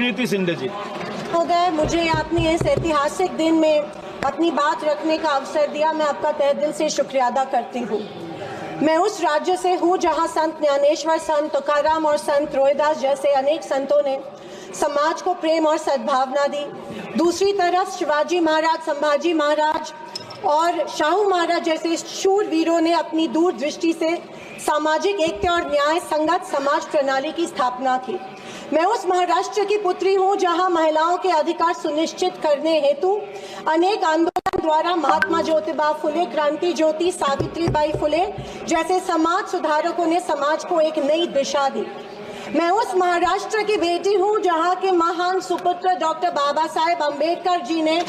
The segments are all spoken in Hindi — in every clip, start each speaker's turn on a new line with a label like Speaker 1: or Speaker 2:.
Speaker 1: कीर्ति शिंदे जी।
Speaker 2: हो गए, मुझे अपनी इस ऐतिहासिक दिन में अपनी बात रखने का अवसर दिया, मैं आपका तहे दिल से शुक्रिया अदा करती हूँ। मैं उस राज्य से हूँ जहाँ संत ज्ञानेश्वर, संत तुकाराम और संत रोहिदास जैसे अनेक संतों ने समाज को प्रेम और सद्भावना दी। दूसरी तरफ शिवाजी महाराज, संभाजी महाराज और शाहू महाराज जैसे शूरवीरों ने अपनी दूरदृष्टि से सामाजिक एकता और न्याय संगत समाज प्रणाली की स्थापना की। मैं उस महाराष्ट्र की पुत्री हूँ जहाँ महिलाओं के अधिकार सुनिश्चित करने हेतु अनेक आंदोलन द्वारा महात्मा ज्योतिबा फुले, क्रांति ज्योति सावित्रीबाई फुले जैसे समाज सुधारकों ने समाज को एक नई दिशा दी। मैं उस महाराष्ट्र की बेटी हूँ जहाँ के महान सुपुत्र डॉक्टर बाबा साहेब अम्बेडकर जी ने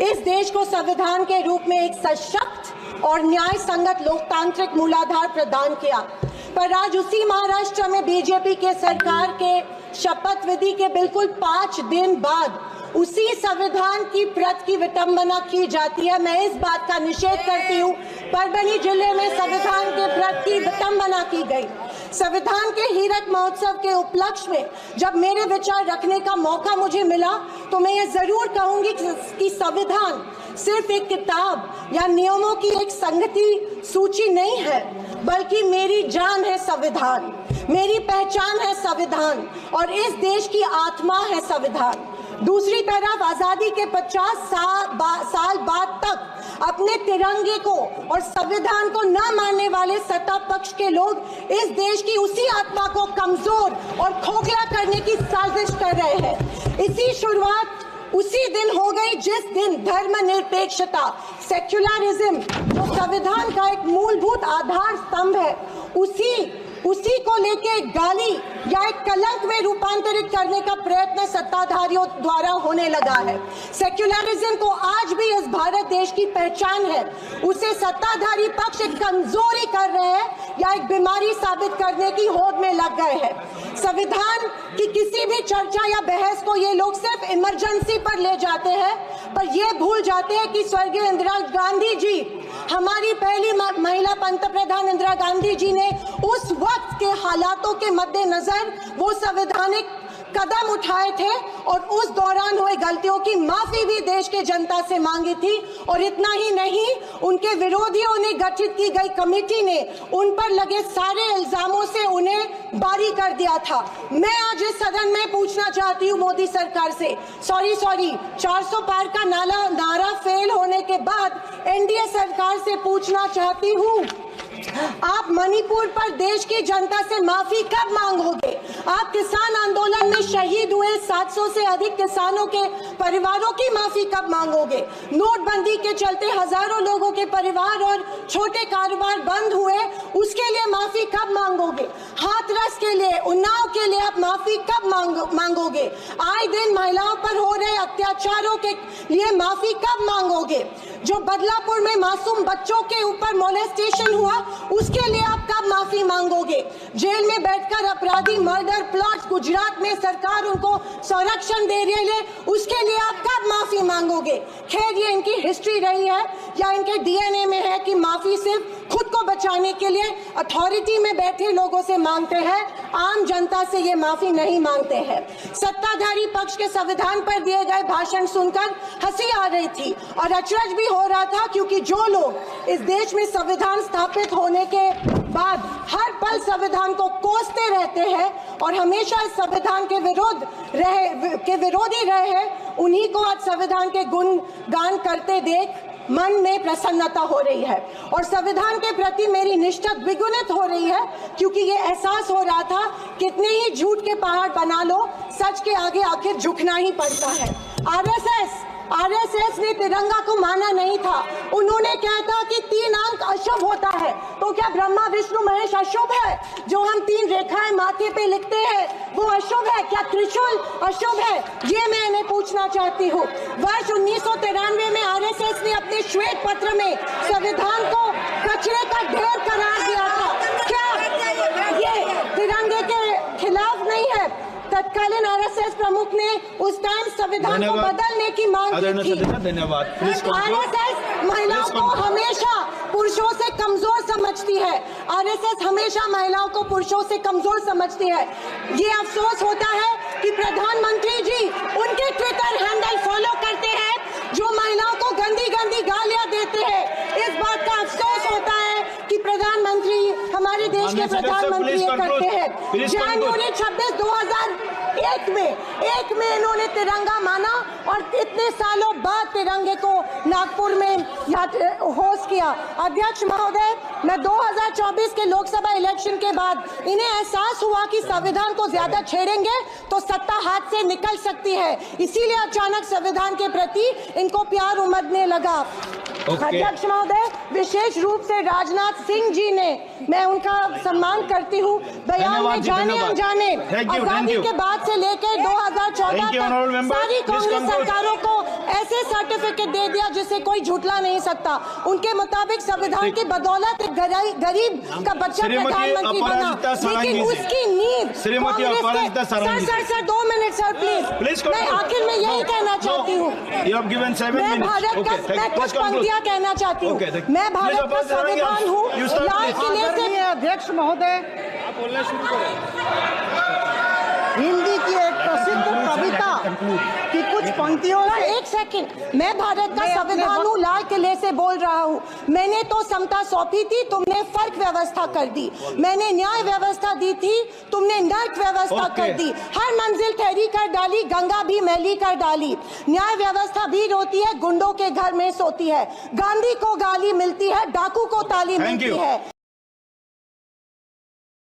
Speaker 2: इस देश को संविधान के रूप में एक सशक्त और न्याय संगत लोकतांत्रिक मूलाधार प्रदान किया। पर आज उसी महाराष्ट्र में बीजेपी के सरकार के शपथ विधि के बिल्कुल 5 दिन बाद उसी संविधान की प्रत की विटंबना की जाती है। मैं इस बात का निषेध करती हूँ। परभणी जिले में संविधान के प्रत की विटंबना की गई। संविधान के हीरक महोत्सव के उपलक्ष्य में जब मेरे विचार रखने का मौका मुझे मिला तो मैं ये जरूर कहूंगी कि संविधान सिर्फ एक किताब या नियमों की एक संगति सूची नहीं है, बल्कि मेरी जान है संविधान, मेरी पहचान है संविधान और इस देश की आत्मा है संविधान। दूसरी तरफ आजादी के 50 साल बाद तक अपने तिरंगे को और संविधान को न मानने वाले सत्ता पक्ष के लोग इस देश की उसी आत्मा को कमजोर और खोखला करने की साजिश कर रहे हैं। इसी शुरुआत उसी दिन हो गई जिस दिन धर्मनिरपेक्षता, सेक्युलरिज्म जो संविधान का एक मूलभूत आधार स्तंभ है, उसी को लेके गाली या एक कलंक में रूपांतरित करने का प्रयत्न सत्ताधारियों द्वारा होने लगा है। सेक्युलरिज्म को आज भी इस भारत देश की पहचान है, उसे सत्ताधारी पक्ष एक कमजोरी कर रहे हैं या एक बीमारी साबित करने की होड़ में लग गए हैं। संविधान की किसी भी चर्चा या बहस को ये लोग सिर्फ इमरजेंसी पर ले जाते हैं, पर ये भूल जाते हैं कि स्वर्गीय इंदिरा गांधी जी, हमारी पहली महिला पंतप्रधान इंदिरा गांधी जी ने उस वक्त के हालातों के मद्देनजर वो संवैधानिक कदम उठाए थे और उस दौरान हुए गलतियों की माफी भी देश के जनता से मांगी थी। और इतना ही नहीं, उनके विरोधियों ने गठित की गई कमेटी ने उन पर लगे सारे इल्जामों से उन्हें बारी कर दिया था। मैं आज इस सदन में पूछना चाहती हूँ मोदी सरकार से, सॉरी 400 पार का नारा फेल होने के बाद एनडीए सरकार से पूछना चाहती हूँ, आप मणिपुर पर देश की जनता से माफी कब मांगोगे? आप किसान आंदोलन में शहीद हुए 700 से अधिक किसानों के परिवारों की माफी कब मांगोगे? नोटबंदी के चलते हजारों लोगों के परिवार और छोटे कारोबार बंद हुए, उसके लिए माफी कब मांगोगे? हाथरस के लिए, उन्नाव के लिए आप माफी कब मांगोगे? आए दिन महिलाओं पर हो रहे अत्याचारों के लिए माफी कब मांगोगे? जो बदलापुर में मासूम बच्चों के ऊपर मोलेस्टेशन हुआ, उसके लिए आप कब माफी मांगोगे? जेल में बैठकर अपराधी मर्डर प्लॉट्स गुजरात में सरकार उनको संरक्षण दे रही है, उसके लिए आप कब माफी मांगोगे? खैर, ये इनकी हिस्ट्री रही है या इनके डीएनए में है कि माफी सिर्फ खुद को बचाने के लिए अथॉरिटी में बैठे लोगों से मांगते हैं, आम जनता से ये माफी नहीं मांगते हैं। सत्ताधारी पक्ष के संविधान पर दिए गए भाषण सुनकर हंसी आ रही थी और अचरज भी हो रहा था, क्योंकि जो लोग इस देश में संविधान स्थापित होने के बाद हर पल संविधान को कोसते रहते हैं और हमेशा इस संविधान के विरोधी रहे हैं, उन्हीं को आज संविधान के गुणगान करते देख मन में प्रसन्नता हो रही है और संविधान के प्रति मेरी निष्ठा द्विगुणित हो रही है, क्योंकि ये एहसास हो रहा था कितने ही झूठ के पहाड़ बना लो, सच के आगे आखिर झुकना ही पड़ता है। आरएसएस ने तिरंगा को माना नहीं था। उन्होंने कहा था कि 3 अंक अशुभ होता है, तो क्या ब्रह्मा विष्णु महेश अशुभ है? जो हम 3 रेखाएं माथे पे लिखते हैं वो अशुभ है? क्या त्रिशूल अशुभ है? ये मैं इन्हें पूछना चाहती हूँ। वर्ष 1993 में आरएसएस ने अपने श्वेत पत्र में संविधान को कचरे का ढेर करार दिया था। क्या ये तिरंगे के खिलाफ नहीं है? तत्कालीन आरएसएस प्रमुख ने उस टाइम संविधान को बदलने की मांग की थी।
Speaker 1: धन्यवाद।
Speaker 2: आरएसएस महिलाओं को हमेशा पुरुषों से कमजोर समझती है। आरएसएस हमेशा महिलाओं को पुरुषों से कमजोर समझती है। ये अफसोस होता है कि प्रधानमंत्री जी उनके ट्विटर हैंडल फॉलो करते हैं जो महिलाओं को गंदी गंदी गालियां देते हैं। इस बात का अफसोस होता है कि प्रधानमंत्री हमारे देश के प्रधानमंत्री ये करते हैं। जनवरी 26, 2001 में इन्होंने तिरंगा माना और इतने सालों बाद तिरंगे को नागपुर में होस्ट किया। अध्यक्ष महोदय, मैं 2024 के लोकसभा इलेक्शन के बाद इन्हें एहसास हुआ कि संविधान को ज्यादा छेड़ेंगे तो सत्ता हाथ से निकल सकती है, इसीलिए अचानक संविधान के प्रति इनको प्यार उमड़ने लगा। अध्यक्ष महोदय, विशेष रूप से राजनाथ सिंह जी ने, मैं उनका सम्मान करती हूँ, बयान में जाने अनजाने आजादी के बाद से लेकर 2014 तक सारी कांग्रेस सरकारों को ऐसे सर्टिफिकेट दे दिया जिसे कोई झुठला नहीं सकता। उनके मुताबिक संविधान की बदौलत गरीब का बच्चा प्रधानमंत्री बना, लेकिन उसकी नींव सर 2 मिनट सर प्लीज। मैं आखिर में यही कहना चाहती हूँ, मैं भारत का, मैं कुछ पंक्तियां कहना चाहती हूँ। मैं भारत का संविधान हूँ, लाल किले से।
Speaker 1: अध्यक्ष महोदय, बोलना शुरू करें। हिंदी की एक प्रसिद्ध कविता की कुछ पंक्तियों से।
Speaker 2: एक सेकंड, मैं भारत का संविधान हूँ, लाल किले से बोल रहा हूँ। मैंने तो समता सौंपी थी, तुमने फर्क व्यवस्था कर दी। मैंने न्याय व्यवस्था दी थी, तुमने नर्क व्यवस्था कर दी। हर मंजिल ठहरी कर डाली, गंगा भी मैली कर डाली। न्याय व्यवस्था भी रोती है, गुंडों के घर में सोती है। गांधी को गाली मिलती है, डाकू को ताली मिलती है।